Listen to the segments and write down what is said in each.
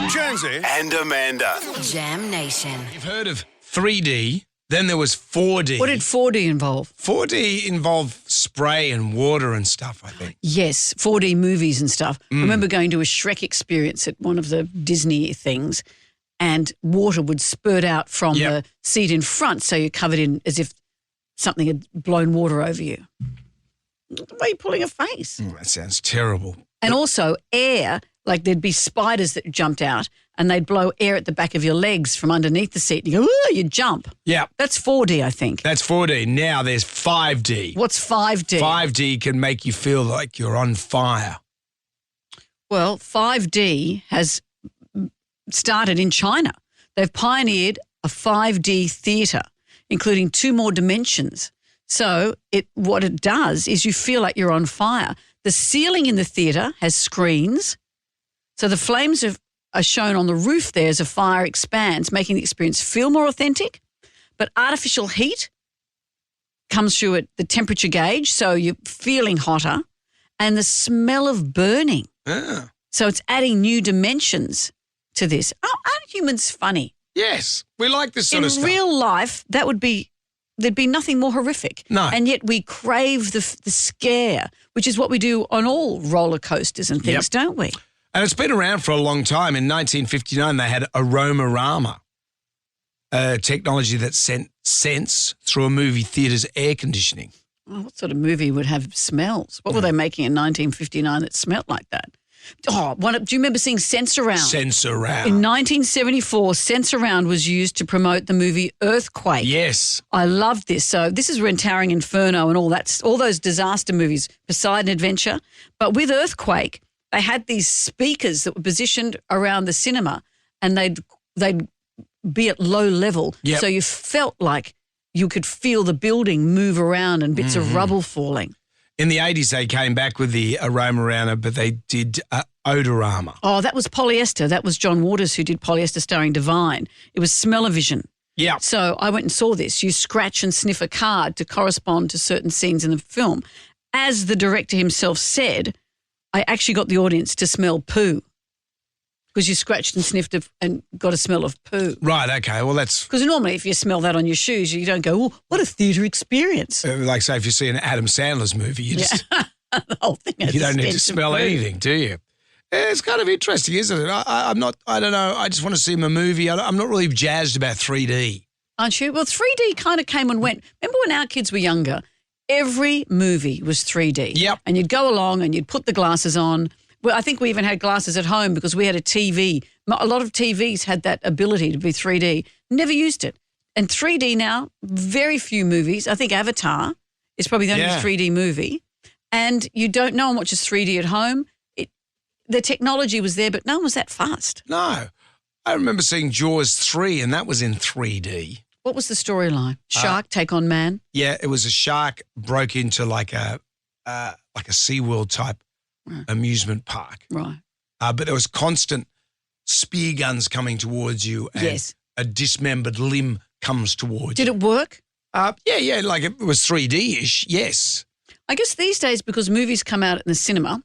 Jonesy and Amanda. Jam Nation. You've heard of 3D, then there was 4D. What did 4D involve? 4D involved spray and water and stuff, I think. Yes, 4D movies and stuff. I remember going to a Shrek experience at one of the Disney things, and water would spurt out from the seat in front, so you're covered in as if something had blown water over you. Why are you pulling a face? That sounds terrible. And also air, like there'd be spiders that jumped out and they'd blow air at the back of your legs from underneath the seat. And you go, ooh, you jump. Yeah. That's 4D, I think. That's 4D. Now there's 5D. What's 5D? 5D can make you feel like you're on fire. Well, 5D has started in China. They've pioneered a 5D theatre, including 2 more dimensions. So what it does is you feel like you're on fire. The ceiling in the theatre has screens. So the flames are shown on the roof there as a fire expands, making the experience feel more authentic. But artificial heat comes through at the temperature gauge, so you're feeling hotter, and the smell of burning. Ah. So it's adding new dimensions to this. Oh, aren't humans funny? Yes. We like this sort of stuff. In real life, there'd be nothing more horrific. No. And yet we crave the scare, which is what we do on all roller coasters and things, don't we? And it's been around for a long time. In 1959, they had Aromarama, a technology that sent scents through a movie theatre's air conditioning. Oh, what sort of movie would have smells? What were they making in 1959 that smelled like that? Oh, do you remember seeing Sense-Around? Sense-Around. In 1974, Sense-Around was used to promote the movie Earthquake. Yes. I loved this. So this is when Towering Inferno and all those disaster movies, Poseidon Adventure. But with Earthquake, they had these speakers that were positioned around the cinema, and they'd be at low level. Yep. So you felt like you could feel the building move around and bits of rubble falling. In the 80s, they came back with the Aromarama, but they did Odorama. Oh, that was polyester. That was John Waters who did Polyester starring Divine. It was Smell-O-Vision. Yeah. So I went and saw this. You scratch and sniff a card to correspond to certain scenes in the film. As the director himself said, I actually got the audience to smell poo because you scratched and sniffed and got a smell of poo. Right, okay. Well, that's... Because normally if you smell that on your shoes, you don't go, oh, what a theatre experience. like, say, if you see an Adam Sandler's movie, you just... The whole thing has You don't a need to stench of smell poo. anything, do you? It's kind of interesting, isn't it? I don't know. I just want to see a movie. I'm not really jazzed about 3D. Aren't you? Well, 3D kind of came and went. Remember when our kids were younger, every movie was 3D. Yep. And you'd go along and you'd put the glasses on. Well, I think we even had glasses at home because we had a TV. A lot of TVs had that ability to be 3D. Never used it. And 3D now, very few movies. I think Avatar is probably the only 3D movie. And you don't know how much is 3D at home. The technology was there, but no one was that fast. No. I remember seeing Jaws 3, and that was in 3D. What was the storyline? Shark take on man? Yeah, it was a shark broke into like a SeaWorld type amusement park. Right. But there was constant spear guns coming towards you, and a dismembered limb comes towards you. Did it work? Yeah, like it was 3D-ish, yes. I guess these days, because movies come out in the cinema,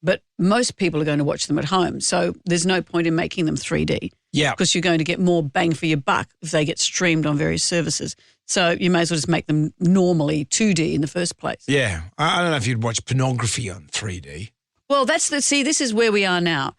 but most people are going to watch them at home, so there's no point in making them 3D. Yeah. Because you're going to get more bang for your buck if they get streamed on various services. So you may as well just make them normally 2D in the first place. Yeah. I don't know if you'd watch pornography on 3D. Well, this is where we are now,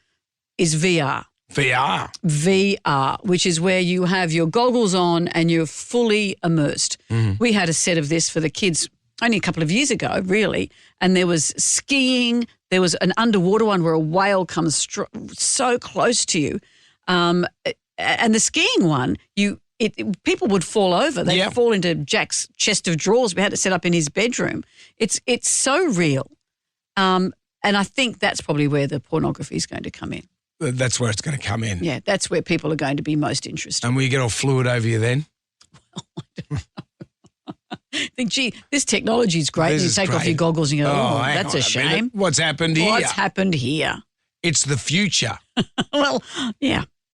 is VR. VR, which is where you have your goggles on and you're fully immersed. We had a set of this for the kids only a couple of years ago, really, and there was skiing. There was an underwater one where a whale comes so close to you. And the skiing one, people would fall over. They'd fall into Jack's chest of drawers. We had it set up in his bedroom. It's so real. And I think that's probably where the pornography is going to come in. That's where it's going to come in. Yeah, that's where people are going to be most interested. And will you get all fluid over you then? Think, gee, this technology is great. This You is take off great. your goggles and you go, hang that's on a shame. minute. What's happened here? What's happened here? It's the future. Well, yeah.